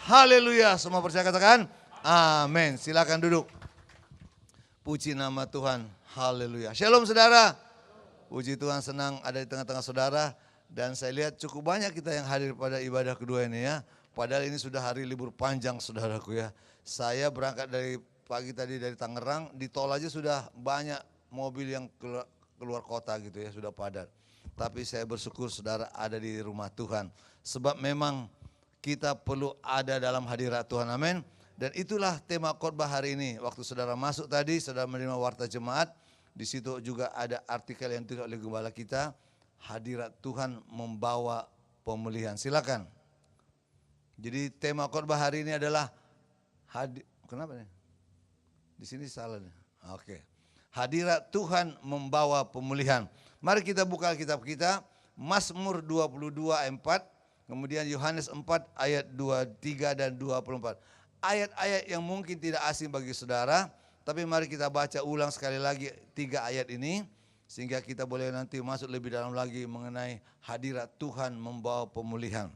Haleluya. Semua percaya katakan amin. Silakan duduk. Puji nama Tuhan. Haleluya. Shalom saudara. Puji Tuhan, senang ada di tengah-tengah saudara. Dan saya lihat cukup banyak kita yang hadir pada ibadah kedua ini ya. Padahal ini sudah hari libur panjang saudaraku ya. Saya berangkat dari pagi tadi dari Tangerang. Di tol aja sudah banyak mobil yang keluar kota gitu ya, sudah padat. Tapi saya bersyukur saudara ada di rumah Tuhan. Sebab memang kita perlu ada dalam hadirat Tuhan, amin. Dan itulah tema khotbah hari ini. Waktu saudara masuk tadi, saudara menerima warta jemaat. Di situ juga ada artikel yang ditulis oleh gembala kita. Hadirat Tuhan membawa pemulihan. Silakan. Jadi tema khotbah hari ini adalah kenapa nih? Di sini salah nih. Oke. Hadirat Tuhan membawa pemulihan. Mari kita buka Alkitab kita, Mazmur 22 ayat 4, kemudian Yohanes 4 ayat 23 dan 24. Ayat-ayat yang mungkin tidak asing bagi saudara, tapi mari kita baca ulang sekali lagi 3 ayat ini, sehingga kita boleh nanti masuk lebih dalam lagi mengenai hadirat Tuhan membawa pemulihan.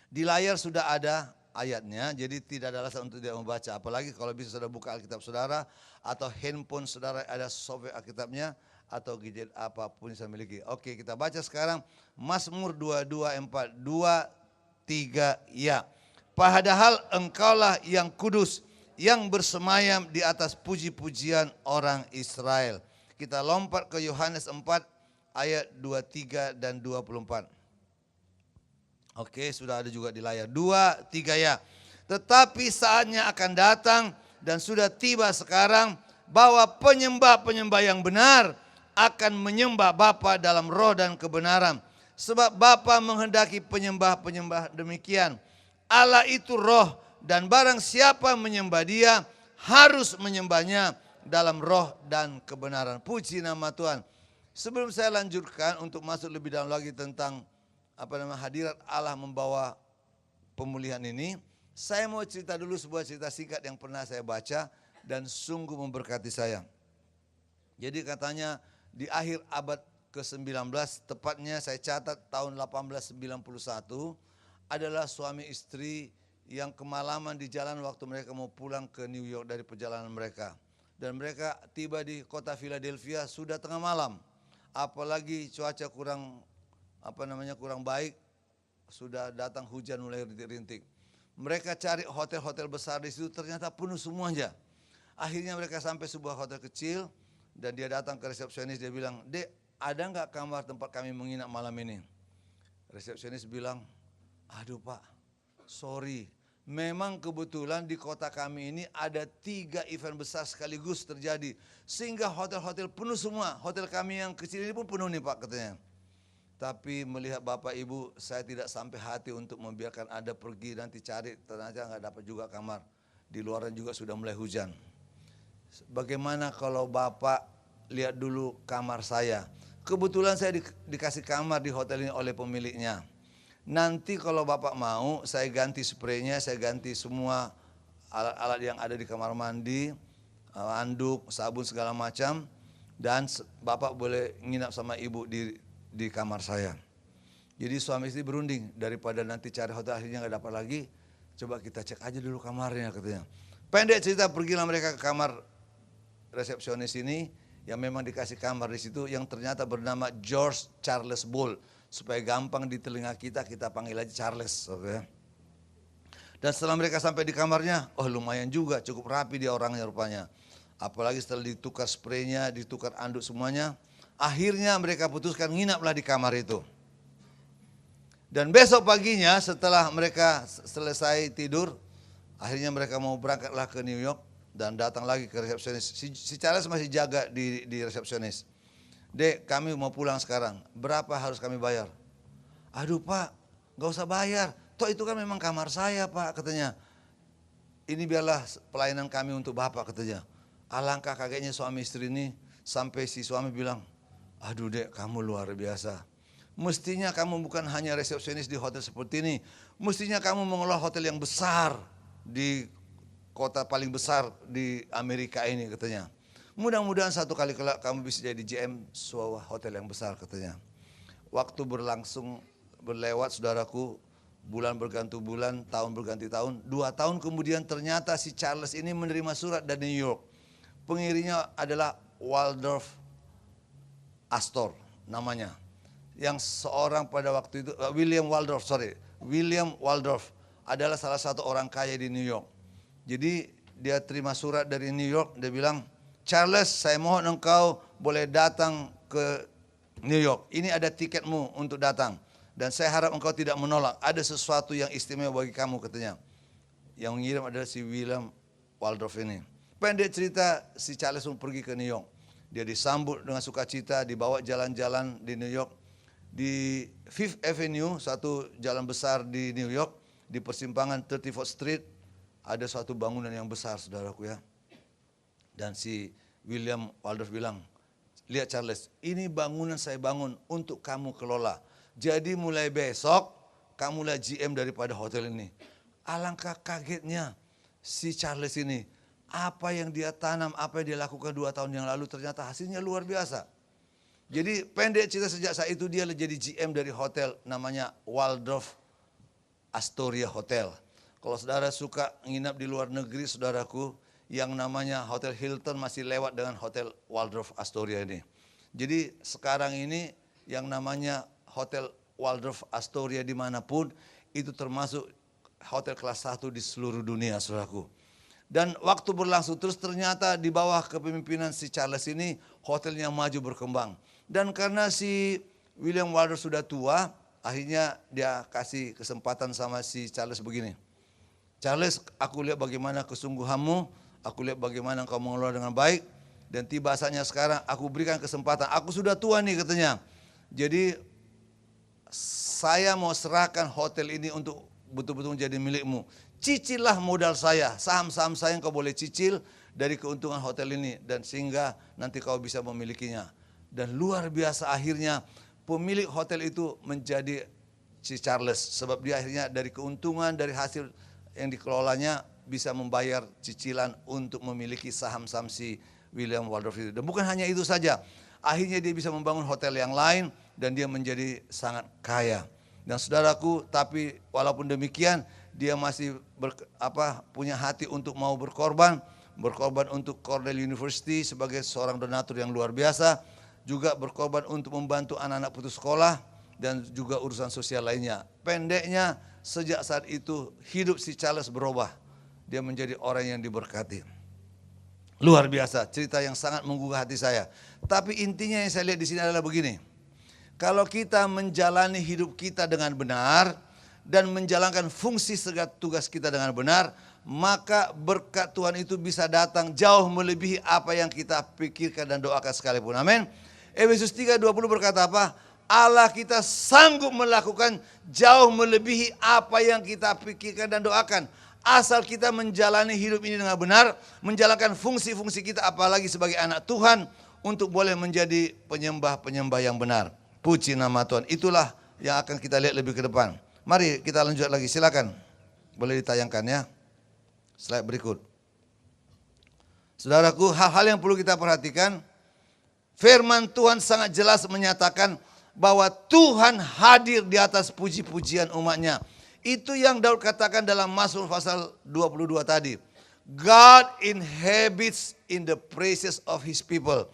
Di layar sudah ada ayatnya, jadi tidak ada alasan untuk tidak membaca. Apalagi kalau bisa saudara buka Alkitab saudara, atau handphone saudara ada software Alkitabnya, atau gadget apapun yang saya miliki. Oke, kita baca sekarang Mazmur 22 4, 2, 3 ya. Padahal engkaulah yang kudus, yang bersemayam di atas puji-pujian orang Israel. Kita lompat ke Yohanes 4 ayat 23 dan 24. Oke, sudah ada juga di layar. 2, 3 ya. Tetapi saatnya akan datang dan sudah tiba sekarang bahwa penyembah-penyembah yang benar akan menyembah Bapa dalam roh dan kebenaran. Sebab Bapa menghendaki penyembah-penyembah demikian. Allah itu roh dan barang siapa menyembah Dia harus menyembahnya dalam roh dan kebenaran. Puji nama Tuhan. Sebelum saya lanjutkan untuk masuk lebih dalam lagi tentang hadirat Allah membawa pemulihan ini, saya mau cerita dulu sebuah cerita singkat yang pernah saya baca dan sungguh memberkati saya. Jadi katanya di akhir abad ke-19, tepatnya saya catat tahun 1891, adalah suami istri yang kemalaman di jalan waktu mereka mau pulang ke New York dari perjalanan mereka. Dan mereka tiba di kota Philadelphia sudah tengah malam. Apalagi cuaca kurang baik, sudah datang hujan mulai rintik-rintik. Mereka cari hotel-hotel besar di situ, ternyata penuh semuanya. Akhirnya mereka sampai sebuah hotel kecil dan dia datang ke resepsionis, dia bilang, "Dek, ada nggak kamar tempat kami menginap malam ini?" Resepsionis bilang, "Aduh Pak, sorry, memang kebetulan di kota kami ini ada 3 event besar sekaligus terjadi, sehingga hotel-hotel penuh semua. Hotel kami yang kecil ini pun penuh nih Pak," katanya. "Tapi melihat Bapak Ibu, saya tidak sampai hati untuk membiarkan Anda pergi nanti cari, ternyata nggak dapat juga kamar. Di luaran juga sudah mulai hujan. Bagaimana kalau Bapak lihat dulu kamar saya? Kebetulan saya dikasih kamar di hotel ini oleh pemiliknya. Nanti kalau Bapak mau, saya ganti spraynya, saya ganti semua alat-alat yang ada di kamar mandi, anduk, sabun segala macam, dan Bapak boleh nginap sama Ibu di kamar saya." Jadi suami istri berunding, daripada nanti cari hotel akhirnya nggak dapat lagi, coba kita cek aja dulu kamarnya katanya. Pendek cerita, pergilah mereka ke kamar resepsionis ini yang memang dikasih kamar di situ, yang ternyata bernama George Charles Bull. Supaya gampang di telinga kita panggil aja Charles. Okay. Dan setelah mereka sampai di kamarnya, oh lumayan juga, cukup rapi dia orangnya rupanya. Apalagi setelah ditukar spraynya, ditukar anduk semuanya. Akhirnya mereka putuskan nginaplah di kamar itu. Dan besok paginya setelah mereka selesai tidur, akhirnya mereka mau berangkatlah ke New York dan datang lagi ke resepsionis. Si Charles masih jaga di resepsionis. "Dek, kami mau pulang sekarang. Berapa harus kami bayar?" "Aduh Pak, gak usah bayar. Toh itu kan memang kamar saya Pak," katanya. "Ini biarlah pelayanan kami untuk Bapak," katanya. Alangkah kagetnya suami istri ini, sampai si suami bilang, "Aduh Dek, kamu luar biasa. Mestinya kamu bukan hanya resepsionis di hotel seperti ini. Mestinya kamu mengelola hotel yang besar di kota paling besar di Amerika ini," katanya. "Mudah-mudahan satu kali kelak kamu bisa jadi GM sebuah hotel yang besar," katanya. Waktu berlewat saudaraku, bulan berganti bulan, tahun berganti tahun. 2 tahun kemudian ternyata si Charles ini menerima surat dari New York. Pengirimnya adalah Waldorf Astor namanya. Yang seorang pada waktu itu, William Waldorf adalah salah satu orang kaya di New York. Jadi dia terima surat dari New York, dia bilang, Charles, saya mohon engkau boleh datang ke New York. Ini ada tiketmu untuk datang. Dan saya harap engkau tidak menolak. Ada sesuatu yang istimewa bagi kamu katanya. Yang mengirim adalah si William Waldorf ini. Pendek cerita, si Charles pun pergi ke New York. Dia disambut dengan sukacita, dibawa jalan-jalan di New York. Di Fifth Avenue, satu jalan besar di New York, di persimpangan 34th Street, ada suatu bangunan yang besar, saudaraku ya. Dan si William Waldorf bilang, lihat Charles, ini bangunan saya bangun untuk kamu kelola. Jadi mulai besok, kamulah GM daripada hotel ini. Alangkah kagetnya si Charles ini. Apa yang dia tanam, apa yang dia lakukan 2 tahun yang lalu, ternyata hasilnya luar biasa. Jadi pendek cerita, sejak saat itu dia jadi GM dari hotel namanya Waldorf Astoria Hotel. Kalau saudara suka nginap di luar negeri, saudaraku, yang namanya Hotel Hilton masih lewat dengan Hotel Waldorf Astoria ini. Jadi sekarang ini yang namanya Hotel Waldorf Astoria dimanapun, itu termasuk hotel kelas 1 di seluruh dunia, saudaraku. Dan waktu berlangsung terus, ternyata di bawah kepemimpinan si Charles ini, hotelnya maju berkembang. Dan karena si William Waldorf sudah tua, akhirnya dia kasih kesempatan sama si Charles begini. Charles, aku lihat bagaimana kesungguhanmu, aku lihat bagaimana engkau mengelola dengan baik, dan tiba saatnya sekarang aku berikan kesempatan. Aku sudah tua nih katanya. Jadi saya mau serahkan hotel ini untuk betul-betul menjadi milikmu. Cicillah modal saya, saham-saham saya yang kau boleh cicil dari keuntungan hotel ini, dan sehingga nanti kau bisa memilikinya. Dan luar biasa akhirnya pemilik hotel itu menjadi si Charles. Sebab dia akhirnya dari keuntungan, dari hasil yang dikelolanya bisa membayar cicilan untuk memiliki saham-saham si William Waldorf itu. Dan bukan hanya itu saja. Akhirnya dia bisa membangun hotel yang lain dan dia menjadi sangat kaya. Dan saudaraku, tapi walaupun demikian dia masih punya hati untuk mau berkorban untuk Cornell University sebagai seorang donatur yang luar biasa, juga berkorban untuk membantu anak-anak putus sekolah dan juga urusan sosial lainnya. Pendeknya, sejak saat itu hidup si Charles berubah. Dia menjadi orang yang diberkati. Luar biasa, cerita yang sangat menggugah hati saya. Tapi intinya yang saya lihat di sini adalah begini. Kalau kita menjalani hidup kita dengan benar dan menjalankan fungsi segala tugas kita dengan benar, maka berkat Tuhan itu bisa datang jauh melebihi apa yang kita pikirkan dan doakan sekalipun. Amin. Efesus 3:20 berkata apa? Allah kita sanggup melakukan jauh melebihi apa yang kita pikirkan dan doakan. Asal kita menjalani hidup ini dengan benar, menjalankan fungsi-fungsi kita apalagi sebagai anak Tuhan untuk boleh menjadi penyembah-penyembah yang benar. Puji nama Tuhan. Itulah yang akan kita lihat lebih ke depan. Mari kita lanjut lagi, silakan. Boleh ditayangkan ya. Slide berikut. Saudaraku, hal-hal yang perlu kita perhatikan. Firman Tuhan sangat jelas menyatakan bahwa Tuhan hadir di atas puji-pujian umatnya. Itu yang Daud katakan dalam Mazmur pasal 22 tadi. God inhabits in the praises of his people.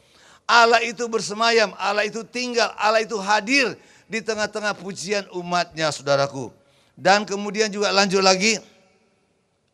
Allah itu bersemayam, Allah itu tinggal, Allah itu hadir di tengah-tengah pujian umatnya, saudaraku. Dan kemudian juga lanjut lagi,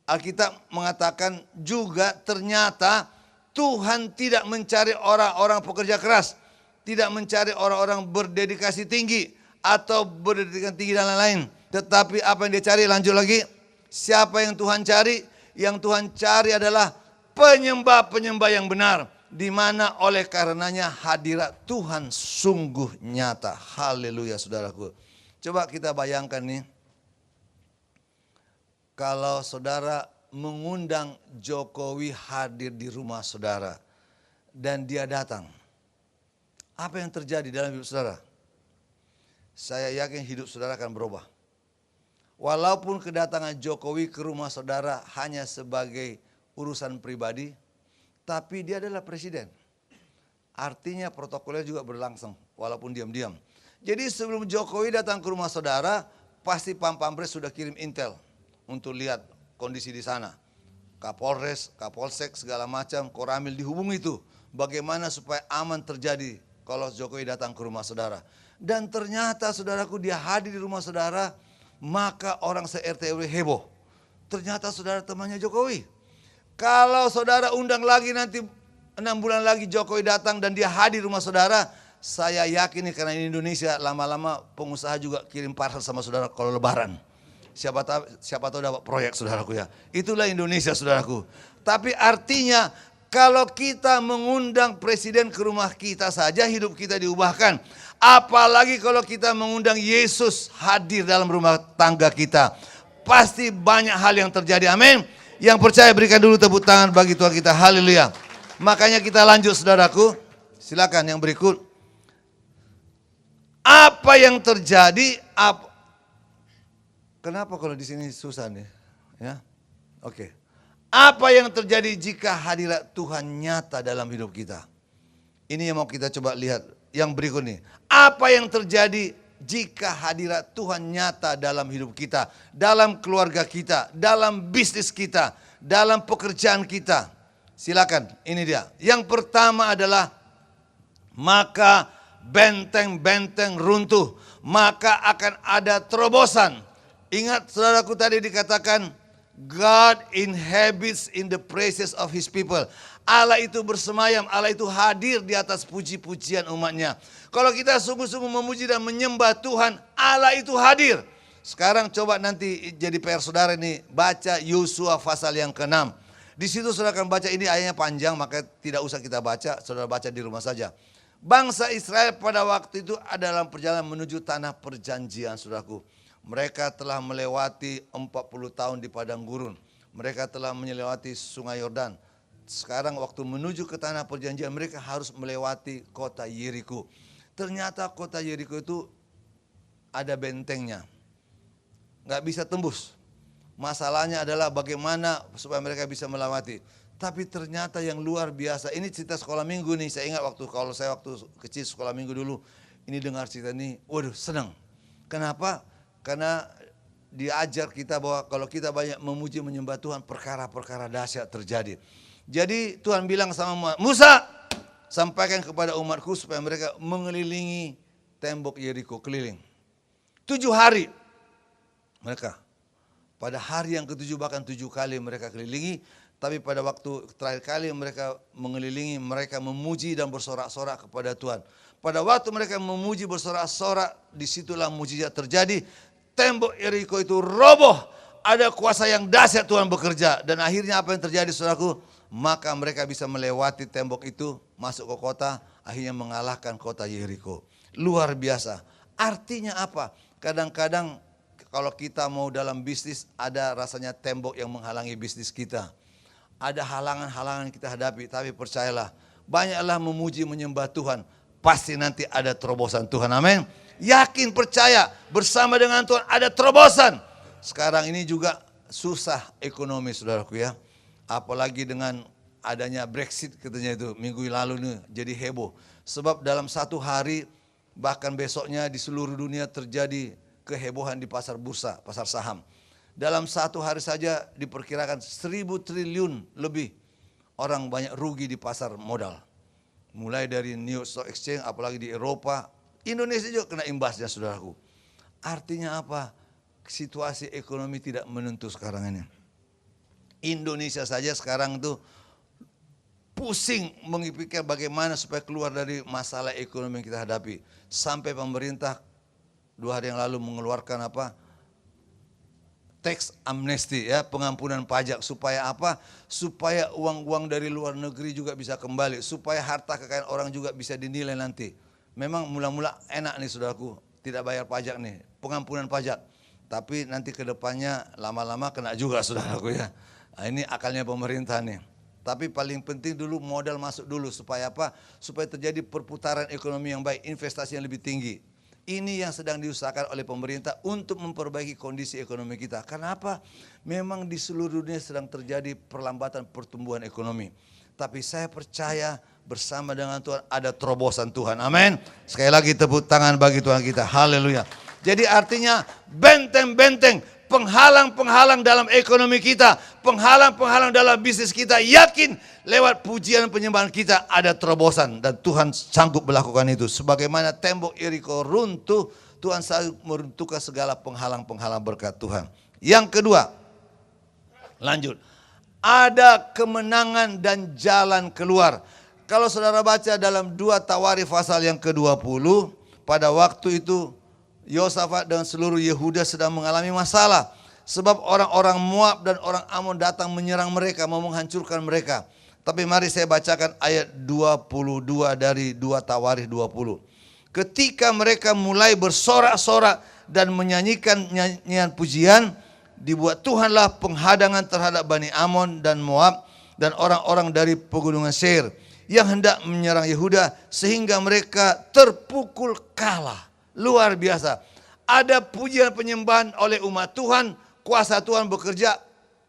Alkitab mengatakan juga ternyata Tuhan tidak mencari orang-orang pekerja keras, tidak mencari orang-orang berdedikasi tinggi atau berdedikasi tinggi dan lain-lain. Tetapi apa yang dia cari, lanjut lagi, siapa yang Tuhan cari? Yang Tuhan cari adalah penyembah-penyembah yang benar, di mana oleh karenanya hadirat Tuhan sungguh nyata. Haleluya, saudaraku. Coba kita bayangkan nih, kalau saudara mengundang Jokowi hadir di rumah saudara dan dia datang, apa yang terjadi dalam hidup saudara? Saya yakin hidup saudara akan berubah. Walaupun kedatangan Jokowi ke rumah saudara hanya sebagai urusan pribadi, tapi dia adalah presiden. Artinya protokolnya juga berlangsung walaupun diam-diam. Jadi sebelum Jokowi datang ke rumah saudara, pasti Pampres sudah kirim intel untuk lihat kondisi di sana. Kapolres, Kapolsek, segala macam, Koramil dihubungi itu. Bagaimana supaya aman terjadi kalau Jokowi datang ke rumah saudara. Dan ternyata saudaraku dia hadir di rumah saudara, maka orang se-RT RW heboh. Ternyata saudara temannya Jokowi. Kalau saudara undang lagi nanti 6 bulan lagi Jokowi datang dan dia hadir di rumah saudara, saya yakin nih karena ini Indonesia, lama-lama pengusaha juga kirim parcel sama saudara kalau lebaran. Siapa tahu dapat proyek saudaraku ya. Itulah Indonesia saudaraku. Tapi artinya kalau kita mengundang presiden ke rumah kita saja hidup kita diubahkan. Apalagi kalau kita mengundang Yesus hadir dalam rumah tangga kita. Pasti banyak hal yang terjadi, amin. Yang percaya berikan dulu tepuk tangan bagi Tuhan kita, haleluya. Makanya kita lanjut saudaraku. Silakan yang berikut. Apa yang terjadi? Kenapa kalau di sini susah nih? Ya, oke. Apa yang terjadi jika hadirat Tuhan nyata dalam hidup kita? Ini yang mau kita coba lihat. Yang berikut nih. Apa yang terjadi jika hadirat Tuhan nyata dalam hidup kita, dalam keluarga kita, dalam bisnis kita, dalam pekerjaan kita? Silakan, ini dia. Yang pertama adalah maka benteng-benteng runtuh, maka akan ada terobosan. Ingat saudaraku tadi dikatakan God inhabits in the praises of his people. Allah itu bersemayam, Allah itu hadir di atas puji-pujian umatnya. Kalau kita sungguh-sungguh memuji dan menyembah Tuhan, Allah itu hadir. Sekarang coba nanti jadi PR saudara ini, baca Yosua pasal yang ke-6. Di situ saudara akan baca, ini ayatnya panjang maka tidak usah kita baca, saudara baca di rumah saja. Bangsa Israel pada waktu itu ada dalam perjalanan menuju tanah perjanjian saudaraku. Mereka telah melewati 40 tahun di padang gurun. Mereka telah melewati sungai Yordan. Sekarang waktu menuju ke tanah perjanjian mereka harus melewati kota Yeriko. Ternyata kota Yeriko itu ada bentengnya. Nggak bisa tembus. Masalahnya adalah bagaimana supaya mereka bisa melewati. Tapi ternyata yang luar biasa. Ini cerita sekolah minggu nih. Saya ingat kalau saya waktu kecil sekolah minggu dulu. Ini dengar cerita ini. Waduh senang. Kenapa? Karena diajar kita bahwa kalau kita banyak memuji menyembah Tuhan, perkara-perkara dahsyat terjadi. Jadi Tuhan bilang sama Musa, sampaikan kepada umatku supaya mereka mengelilingi tembok Yeriko, keliling. 7 hari mereka. Pada hari yang ke-7 bahkan 7 kali mereka kelilingi. Tapi pada waktu terakhir kali mereka mengelilingi, mereka memuji dan bersorak-sorak kepada Tuhan. Pada waktu mereka memuji bersorak-sorak, disitulah mujizat terjadi. Tembok Yeriko itu roboh. Ada kuasa yang dahsyat Tuhan bekerja. Dan akhirnya apa yang terjadi saudaraku? Maka mereka bisa melewati tembok itu, masuk ke kota, akhirnya mengalahkan kota Yeriko. Luar biasa. Artinya apa? Kadang-kadang kalau kita mau dalam bisnis, ada rasanya tembok yang menghalangi bisnis kita. Ada halangan-halangan yang kita hadapi, tapi percayalah, banyaklah memuji menyembah Tuhan. Pasti nanti ada terobosan Tuhan, amin. Yakin, percaya, bersama dengan Tuhan ada terobosan. Sekarang ini juga susah ekonomi saudaraku ya. Apalagi dengan adanya Brexit katanya itu minggu lalu nih jadi heboh. Sebab dalam 1 hari bahkan besoknya di seluruh dunia terjadi kehebohan di pasar bursa, pasar saham. Dalam 1 hari saja diperkirakan 1.000 triliun lebih orang banyak rugi di pasar modal. Mulai dari New York Stock Exchange apalagi di Eropa. Indonesia juga kena imbasnya saudaraku. Artinya apa? Situasi ekonomi tidak menentu sekarang ini. Indonesia saja sekarang itu pusing memikirkan bagaimana supaya keluar dari masalah ekonomi yang kita hadapi. Sampai pemerintah 2 hari yang lalu mengeluarkan apa? Tax amnesty ya, pengampunan pajak. Supaya apa? Supaya uang-uang dari luar negeri juga bisa kembali. Supaya harta kekayaan orang juga bisa dinilai nanti. Memang mula-mula enak nih saudaraku, tidak bayar pajak nih, pengampunan pajak. Tapi nanti ke depannya lama-lama kena juga saudaraku ya. Nah, ini akalnya pemerintah nih. Tapi paling penting dulu modal masuk dulu supaya apa? Supaya terjadi perputaran ekonomi yang baik, investasi yang lebih tinggi. Ini yang sedang diusahakan oleh pemerintah untuk memperbaiki kondisi ekonomi kita. Karena apa? Memang di seluruh dunia sedang terjadi perlambatan pertumbuhan ekonomi. Tapi saya percaya bersama dengan Tuhan ada terobosan Tuhan. Amin. Sekali lagi tepuk tangan bagi Tuhan kita. Haleluya. Jadi artinya benteng-benteng, penghalang-penghalang dalam ekonomi kita, penghalang-penghalang dalam bisnis kita, yakin lewat pujian penyembahan kita ada terobosan. Dan Tuhan sanggup melakukan itu. Sebagaimana tembok Yeriko runtuh, Tuhan sanggup meruntuhkan segala penghalang-penghalang berkat Tuhan. Yang kedua, lanjut. Ada kemenangan dan jalan keluar. Kalau saudara baca dalam 2 Tawarikh pasal yang ke-20, pada waktu itu Yosafat dan seluruh Yehuda sedang mengalami masalah. Sebab orang-orang Moab dan orang Amon datang menyerang mereka, mau menghancurkan mereka. Tapi mari saya bacakan ayat 22 dari 2 Tawarikh 20. Ketika mereka mulai bersorak-sorak dan menyanyikan nyanyian pujian, dibuat Tuhanlah penghadangan terhadap Bani Amon dan Moab dan orang-orang dari pegunungan Seir yang hendak menyerang Yehuda sehingga mereka terpukul kalah. Luar biasa. Ada pujian penyembahan oleh umat Tuhan, kuasa Tuhan bekerja,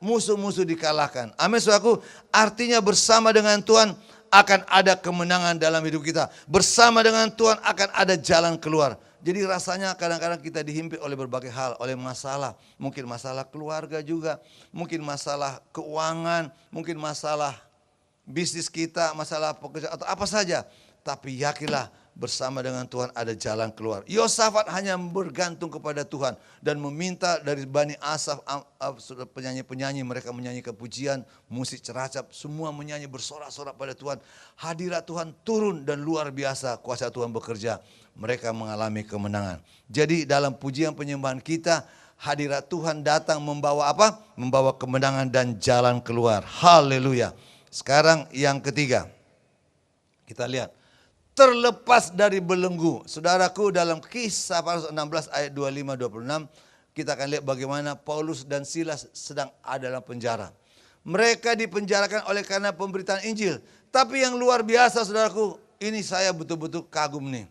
musuh-musuh dikalahkan. Amin saudaraku. Artinya bersama dengan Tuhan akan ada kemenangan dalam hidup kita. Bersama dengan Tuhan akan ada jalan keluar. Jadi rasanya kadang-kadang kita dihimpit oleh berbagai hal, oleh masalah. Mungkin masalah keluarga juga, mungkin masalah keuangan, mungkin masalah bisnis kita, masalah pekerjaan atau apa saja. Tapi yakinlah bersama dengan Tuhan ada jalan keluar. Yosafat hanya bergantung kepada Tuhan dan meminta dari Bani Asaf, penyanyi-penyanyi, mereka menyanyikan pujian, musik ceracap, semua menyanyi bersorak-sorak pada Tuhan. Hadirat Tuhan turun dan luar biasa kuasa Tuhan bekerja. Mereka mengalami kemenangan. Jadi dalam pujian penyembahan kita, hadirat Tuhan datang membawa apa? Membawa kemenangan dan jalan keluar. Haleluya. Sekarang yang ketiga, kita lihat. Terlepas dari belenggu. Saudaraku, dalam Kisah pasal 16 ayat 25-26, kita akan lihat bagaimana Paulus dan Silas sedang ada dalam penjara. Mereka dipenjarakan oleh karena pemberitaan Injil. Tapi yang luar biasa saudaraku, ini saya betul-betul kagum nih.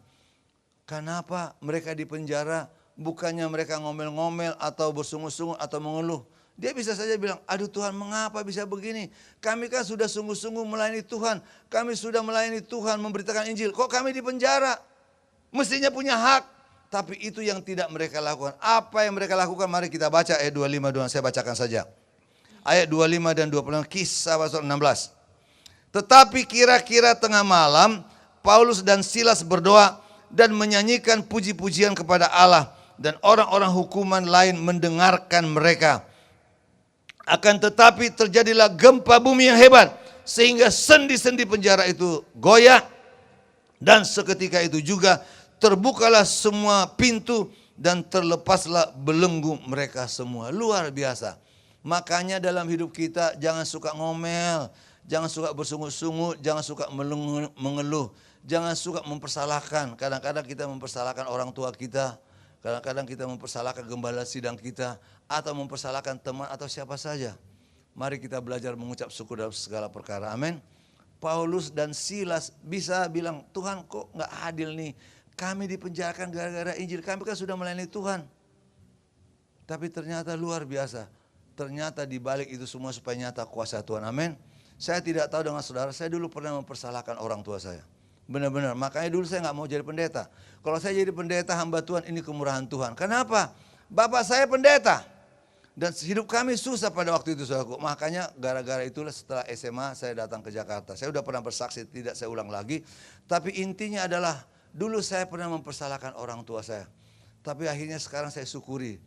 Kenapa mereka dipenjara? Bukannya mereka ngomel-ngomel atau bersungut-sungut atau mengeluh. Dia bisa saja bilang, aduh Tuhan mengapa bisa begini? Kami kan sudah sungguh-sungguh melayani Tuhan. Kami sudah melayani Tuhan, memberitakan Injil. Kok kami di penjara? Mestinya punya hak. Tapi itu yang tidak mereka lakukan. Apa yang mereka lakukan? Mari kita baca ayat 25, saya bacakan saja. Ayat 25 dan 26, Kisah pasal 16. Tetapi kira-kira tengah malam, Paulus dan Silas berdoa dan menyanyikan puji-pujian kepada Allah. Dan orang-orang hukuman lain mendengarkan mereka. Akan tetapi terjadilah gempa bumi yang hebat. Sehingga sendi-sendi penjara itu goyah. Dan seketika itu juga terbukalah semua pintu. Dan terlepaslah belenggu mereka semua. Luar biasa. Makanya dalam hidup kita jangan suka ngomel. Jangan suka bersungut-sungut. Jangan suka mengeluh. Jangan suka mempersalahkan. Kadang-kadang kita mempersalahkan orang tua kita. Kadang-kadang kita mempersalahkan gembala sidang kita. Atau mempersalahkan teman atau siapa saja. Mari kita belajar mengucap syukur dalam segala perkara. Amin. Paulus dan Silas bisa bilang, Tuhan kok gak adil nih. Kami dipenjarakan gara-gara Injil. Kami kan sudah melayani Tuhan. Tapi ternyata luar biasa. Ternyata di balik itu semua supaya nyata kuasa Tuhan. Amin. Saya tidak tahu dengan saudara, saya dulu pernah mempersalahkan orang tua saya. Benar-benar. Makanya dulu saya gak mau jadi pendeta. Kalau saya jadi pendeta, hamba Tuhan, ini kemurahan Tuhan. Kenapa? Bapak saya pendeta. Dan hidup kami susah pada waktu itu saudaraku. Makanya gara-gara itulah setelah SMA saya datang ke Jakarta. Saya sudah pernah bersaksi, tidak saya ulang lagi. Tapi intinya adalah dulu saya pernah mempersalahkan orang tua saya. Tapi akhirnya sekarang saya syukuri.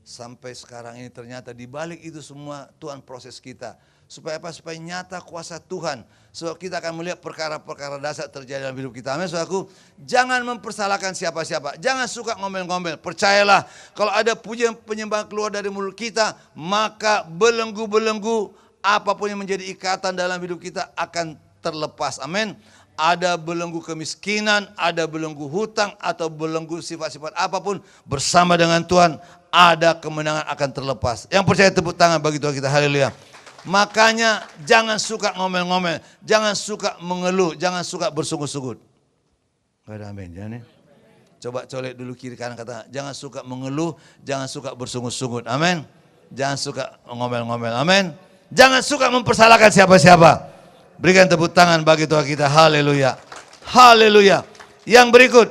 Sampai sekarang ini ternyata di balik itu semua Tuhan proses kita. Supaya apa? Supaya nyata kuasa Tuhan. So kita akan melihat perkara-perkara dasar terjadi dalam hidup kita. Amin saudaraku. Jangan mempersalahkan siapa-siapa. Jangan suka ngomel-ngomel. Percayalah kalau ada pujian penyembahan keluar dari mulut kita, maka belenggu-belenggu apapun yang menjadi ikatan dalam hidup kita akan terlepas. Amin. Ada belenggu kemiskinan, ada belenggu hutang atau belenggu sifat-sifat apapun, bersama dengan Tuhan ada kemenangan akan terlepas. Yang percaya tepuk tangan bagi Tuhan kita. Haleluya. Makanya jangan suka ngomel-ngomel, jangan suka mengeluh, jangan suka bersungut-sungut. Gak ada amin, jangan ya. Coba colek dulu kiri kanan kata, jangan suka mengeluh, jangan suka bersungut-sungut. Amin. Jangan suka ngomel-ngomel. Amin. Jangan suka mempersalahkan siapa-siapa. Berikan tepuk tangan bagi Tuhan kita. Haleluya. Haleluya. Yang berikut.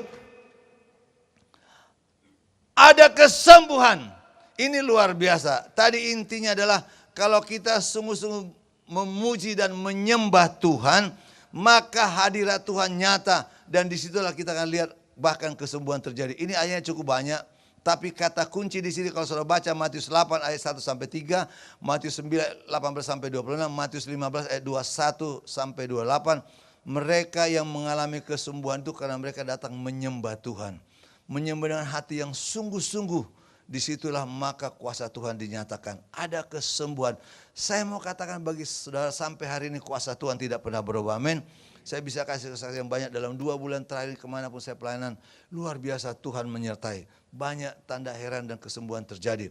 ada kesembuhan. Ini luar biasa. Tadi intinya adalah kalau kita sungguh-sungguh memuji dan menyembah Tuhan, maka hadirat Tuhan nyata. Dan disitulah kita akan lihat bahkan kesembuhan terjadi. Ini ayatnya cukup banyak. Tapi kata kunci di sini kalau saudara baca Matius 8 ayat 1 sampai 3, Matius 9 18 sampai 26, Matius 15 ayat 21 sampai 28, mereka yang mengalami kesembuhan itu karena mereka datang menyembah Tuhan. Menyembah dengan hati yang sungguh-sungguh, disitulah maka kuasa Tuhan dinyatakan. Ada kesembuhan. Saya mau katakan bagi saudara sampai hari ini kuasa Tuhan tidak pernah berubah. Amin. Saya bisa kasih kesaksian banyak dalam 2 bulan terakhir kemanapun saya pelayanan. Luar biasa Tuhan menyertai. Banyak tanda heran dan kesembuhan terjadi.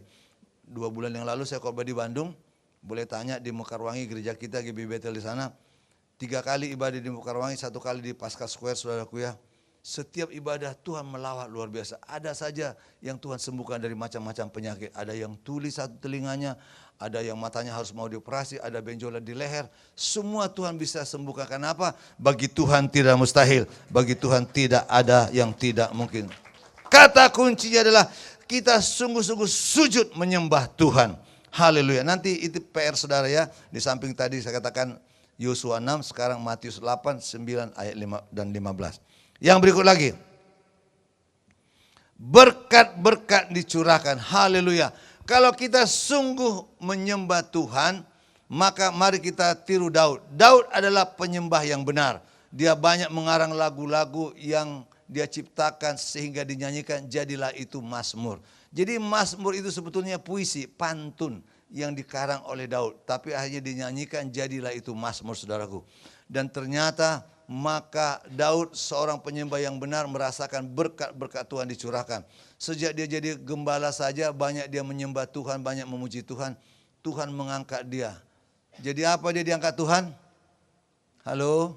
2 bulan yang lalu saya khotbah di Bandung. Boleh tanya di Mekarwangi gereja kita GB Bethel di sana. 3 kali ibadah di Mekarwangi, 1 kali di Pasca Square saudaraku ya. Setiap ibadah Tuhan melawat luar biasa. Ada saja yang Tuhan sembuhkan dari macam-macam penyakit. Ada yang tuli satu telinganya, ada yang matanya harus mau dioperasi, ada benjolan di leher. Semua Tuhan bisa sembuhkan. Kenapa? Bagi Tuhan tidak mustahil. Bagi Tuhan tidak ada yang tidak mungkin. Kata kuncinya adalah kita sungguh-sungguh sujud menyembah Tuhan. Haleluya. Nanti itu PR saudara ya. Di samping tadi saya katakan Yosua 6, sekarang Matius 8, 9 ayat 5 dan 15. Yang berikut lagi. Berkat-berkat dicurahkan. Haleluya. Kalau kita sungguh menyembah Tuhan, maka mari kita tiru Daud. Daud adalah penyembah yang benar. Dia banyak mengarang lagu-lagu yang dia ciptakan sehingga dinyanyikan, jadilah itu mazmur. Jadi mazmur itu sebetulnya puisi, pantun yang dikarang oleh Daud. Tapi akhirnya dinyanyikan, jadilah itu mazmur saudaraku. Dan ternyata maka Daud seorang penyembah yang benar merasakan berkat-berkat Tuhan dicurahkan. Sejak dia jadi gembala saja banyak dia menyembah Tuhan, banyak memuji Tuhan. Tuhan mengangkat dia. Jadi apa dia diangkat Tuhan? Halo?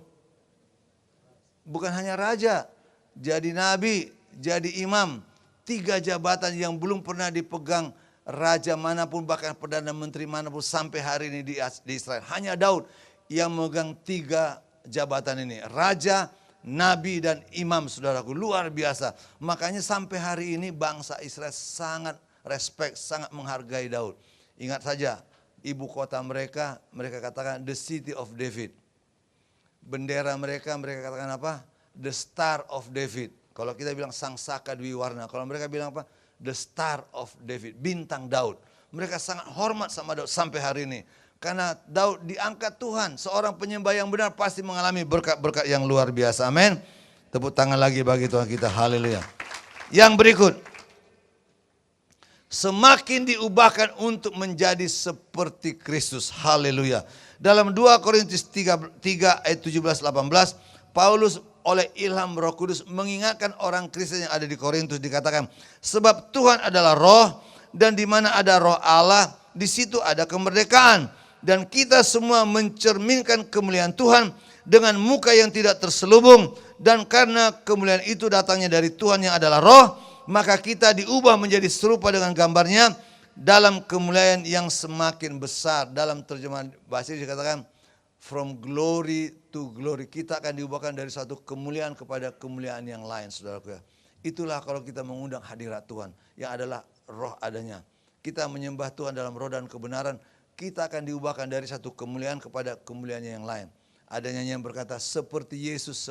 Bukan hanya raja, jadi nabi, jadi imam. 3 jabatan yang belum pernah dipegang raja manapun, bahkan Perdana Menteri manapun sampai hari ini di Israel. Hanya Daud yang memegang 3 jabatan ini. Raja, nabi, dan imam saudaraku. Luar biasa. Makanya sampai hari ini bangsa Israel sangat respect, sangat menghargai Daud. Ingat saja, ibu kota mereka katakan the city of David. Bendera mereka katakan apa? The Star of David. Kalau kita bilang Sang Saka Dwi Warna. Kalau mereka bilang apa? The Star of David. Bintang Daud. Mereka sangat hormat sama Daud sampai hari ini. Karena Daud diangkat Tuhan. Seorang penyembah yang benar pasti mengalami berkat-berkat yang luar biasa. Amin. Tepuk tangan lagi bagi Tuhan kita. Haleluya. Yang berikut. Semakin diubahkan untuk menjadi seperti Kristus. Haleluya. Dalam 2 Korintus 3 ayat 17-18. Paulus oleh ilham Roh Kudus mengingatkan orang Kristen yang ada di Korintus, dikatakan, sebab Tuhan adalah roh, dan di mana ada roh Allah, di situ ada kemerdekaan. Dan kita semua mencerminkan kemuliaan Tuhan dengan muka yang tidak terselubung. Dan karena kemuliaan itu datangnya dari Tuhan yang adalah roh, maka kita diubah menjadi serupa dengan gambarnya dalam kemuliaan yang semakin besar. Dalam terjemahan bahasa Inggris dikatakan, from glory to glory. Kita akan diubahkan dari satu kemuliaan kepada kemuliaan yang lain, saudaraku. Itulah kalau kita mengundang hadirat Tuhan, yang adalah roh adanya. Kita menyembah Tuhan dalam roh dan kebenaran, kita akan diubahkan dari satu kemuliaan kepada kemuliaan yang lain. Ada nyanyian yang berkata, seperti Yesus,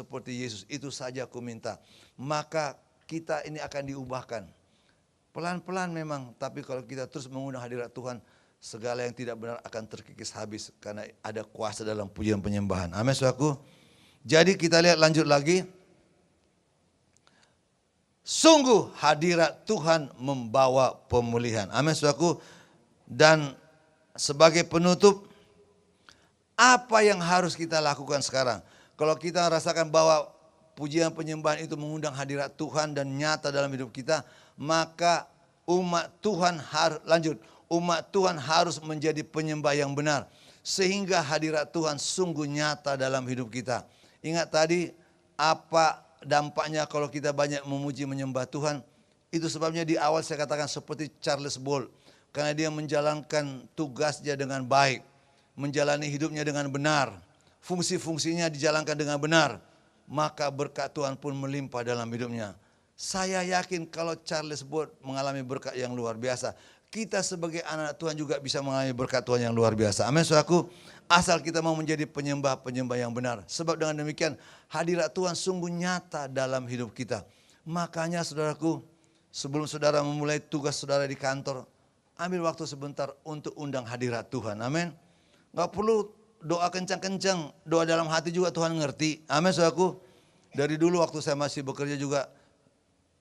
itu saja aku minta. Maka kita ini akan diubahkan. Pelan-pelan memang, tapi kalau kita terus mengundang hadirat Tuhan, segala yang tidak benar akan terkikis habis. Karena ada kuasa dalam pujian penyembahan. Amin, saudaraku. Jadi kita lihat lanjut lagi. Sungguh hadirat Tuhan membawa pemulihan. Amin, saudaraku. Dan sebagai penutup, apa yang harus kita lakukan sekarang? Kalau kita rasakan bahwa pujian penyembahan itu mengundang hadirat Tuhan dan nyata dalam hidup kita, maka umat Tuhan harus menjadi penyembah yang benar. Sehingga hadirat Tuhan sungguh nyata dalam hidup kita. Ingat tadi, apa dampaknya kalau kita banyak memuji menyembah Tuhan? Itu sebabnya di awal saya katakan seperti Charles Bolt. Karena dia menjalankan tugasnya dengan baik. Menjalani hidupnya dengan benar. Fungsi-fungsinya dijalankan dengan benar. Maka berkat Tuhan pun melimpah dalam hidupnya. Saya yakin kalau Charles Booth mengalami berkat yang luar biasa, kita sebagai anak Tuhan juga bisa mengalami berkat Tuhan yang luar biasa. Amin, saudaraku. Asal kita mau menjadi penyembah-penyembah yang benar. Sebab dengan demikian hadirat Tuhan sungguh nyata dalam hidup kita. Makanya saudaraku, sebelum saudara memulai tugas saudara di kantor, ambil waktu sebentar untuk undang hadirat Tuhan. Amin. Gak perlu doa kencang-kencang, doa dalam hati juga Tuhan ngerti. Amin, saudaraku. Dari dulu waktu saya masih bekerja juga,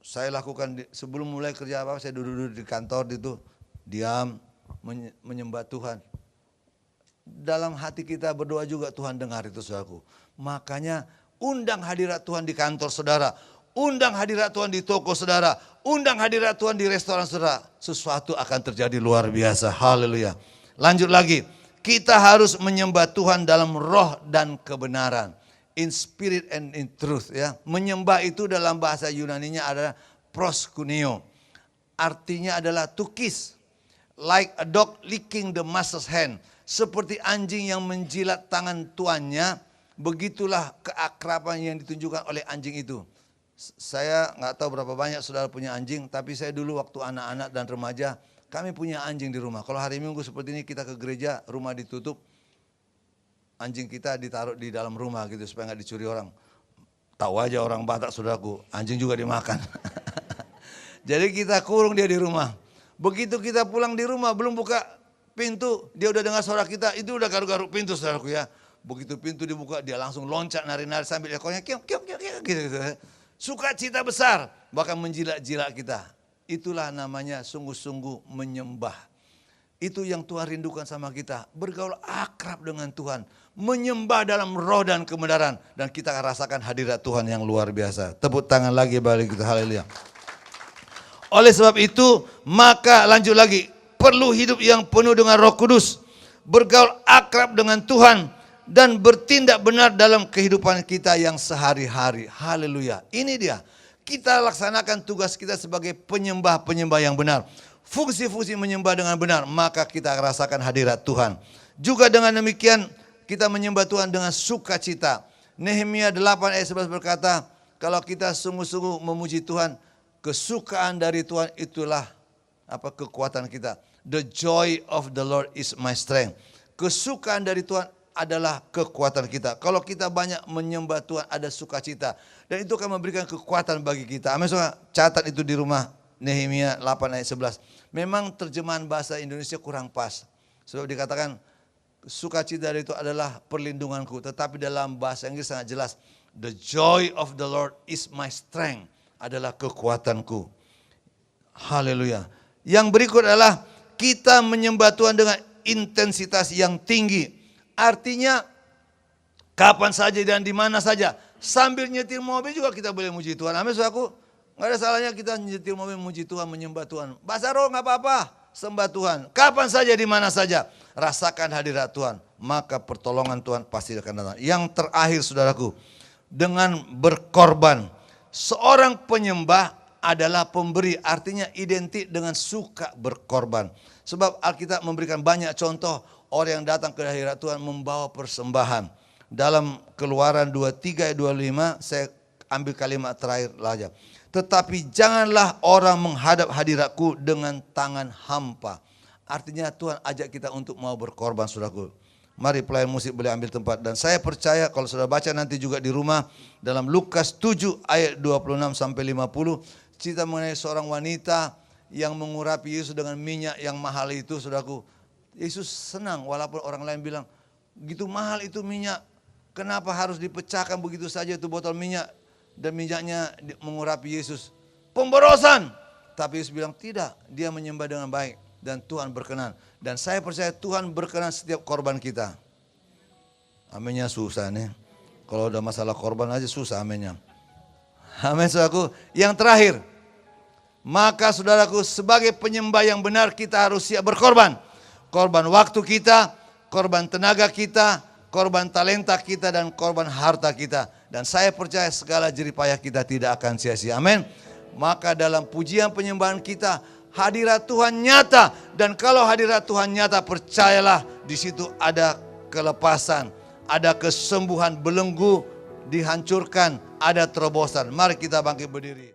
saya lakukan sebelum mulai kerja apa, saya duduk-duduk di kantor itu, diam, menyembah Tuhan. Dalam hati kita berdoa juga Tuhan dengar itu, saudaraku. Makanya undang hadirat Tuhan di kantor saudara, undang hadirat Tuhan di toko saudara, undang hadirat Tuhan di restoran saudara. Sesuatu akan terjadi luar biasa. Haleluya. Lanjut lagi, kita harus menyembah Tuhan dalam roh dan kebenaran. In spirit and in truth, ya. Menyembah itu dalam bahasa Yunaninya adalah proskuneo. Artinya adalah to kiss. Like a dog licking the master's hand. Seperti anjing yang menjilat tangan tuannya, begitulah keakraban yang ditunjukkan oleh anjing itu. Saya nggak tahu berapa banyak saudara punya anjing, tapi saya dulu waktu anak-anak dan remaja, kami punya anjing di rumah. Kalau hari Minggu seperti ini kita ke gereja, rumah ditutup, anjing kita ditaruh di dalam rumah gitu supaya nggak dicuri orang. Tahu aja orang Batak, saudaraku, anjing juga dimakan. Jadi kita kurung dia di rumah. Begitu kita pulang di rumah, belum buka pintu, dia udah dengar suara kita, itu udah garuk-garuk pintu, saudaraku ya. Begitu pintu dibuka, dia langsung loncat nari-nari sambil ekornya kiok gitu. Sukacita besar, bahkan menjilat-jilat kita. Itulah namanya sungguh-sungguh menyembah. Itu yang Tuhan rindukan sama kita. Bergaul akrab dengan Tuhan. Menyembah dalam roh dan kebenaran. Dan kita akan rasakan hadirat Tuhan yang luar biasa. Tepuk tangan lagi balik kita. Haleluya. Oleh sebab itu, maka lanjut lagi. Perlu hidup yang penuh dengan Roh Kudus. Bergaul akrab dengan Tuhan. Dan bertindak benar dalam kehidupan kita yang sehari-hari. Haleluya. Ini dia. Kita laksanakan tugas kita sebagai penyembah-penyembah yang benar. Fungsi-fungsi menyembah dengan benar, maka kita akan rasakan hadirat Tuhan. Juga dengan demikian kita menyembah Tuhan dengan sukacita. Nehemia 8 ayat 11 berkata, kalau kita sungguh-sungguh memuji Tuhan, kesukaan dari Tuhan itulah kekuatan kita. The joy of the Lord is my strength. Kesukaan dari Tuhan adalah kekuatan kita. Kalau kita banyak menyembah Tuhan, ada sukacita. Dan itu akan memberikan kekuatan bagi kita. Amin, saudara. Catat itu di rumah. Nehemia 8 ayat 11. Memang terjemahan bahasa Indonesia kurang pas. Sebab dikatakan sukacita itu adalah perlindunganku. Tetapi dalam bahasa Inggris sangat jelas. The joy of the Lord is my strength. Adalah kekuatanku. Haleluya. Yang berikut adalah kita menyembah Tuhan dengan intensitas yang tinggi. Artinya kapan saja dan di mana saja. Sambil nyetir mobil juga kita boleh muji Tuhan. Amin, saudaraku. Gak ada salahnya kita nyetir mobil memuji Tuhan, menyembah Tuhan. Bahasa roh gak apa-apa, sembah Tuhan. Kapan saja, di mana saja. Rasakan hadirat Tuhan, maka pertolongan Tuhan pasti akan datang. Yang terakhir, saudaraku, dengan berkorban. Seorang penyembah adalah pemberi, artinya identik dengan suka berkorban. Sebab Alkitab memberikan banyak contoh orang yang datang ke hadirat Tuhan membawa persembahan. Dalam Keluaran 23 ayat 25, saya ambil kalimat terakhir saja. Tetapi janganlah orang menghadap hadiratku dengan tangan hampa. Artinya Tuhan ajak kita untuk mau berkorban, saudaraku. Mari pelayan musik boleh ambil tempat. Dan saya percaya kalau saudara baca nanti juga di rumah. Dalam Lukas 7 ayat 26 sampai 50. Cerita mengenai seorang wanita yang mengurapi Yesus dengan minyak yang mahal itu, saudaraku. Yesus senang walaupun orang lain bilang, gitu mahal itu minyak. Kenapa harus dipecahkan begitu saja itu botol minyak. Dan minyaknya mengurapi Yesus. Pemborosan. Tapi Yesus bilang tidak. Dia menyembah dengan baik. Dan Tuhan berkenan. Dan saya percaya Tuhan berkenan setiap korban kita. Aminnya susah nih. Kalau udah masalah korban aja susah aminnya. Amin, saudaraku. Yang terakhir. Maka saudaraku, sebagai penyembah yang benar kita harus siap berkorban. Korban waktu kita. Korban tenaga kita. Korban talenta kita dan korban harta kita. Dan saya percaya segala jeripayah kita tidak akan sia-sia. Amin. Maka dalam pujian penyembahan kita, hadirat Tuhan nyata. Dan kalau hadirat Tuhan nyata, percayalah di situ ada kelepasan, ada kesembuhan, belenggu dihancurkan, ada terobosan. Mari kita bangkit berdiri.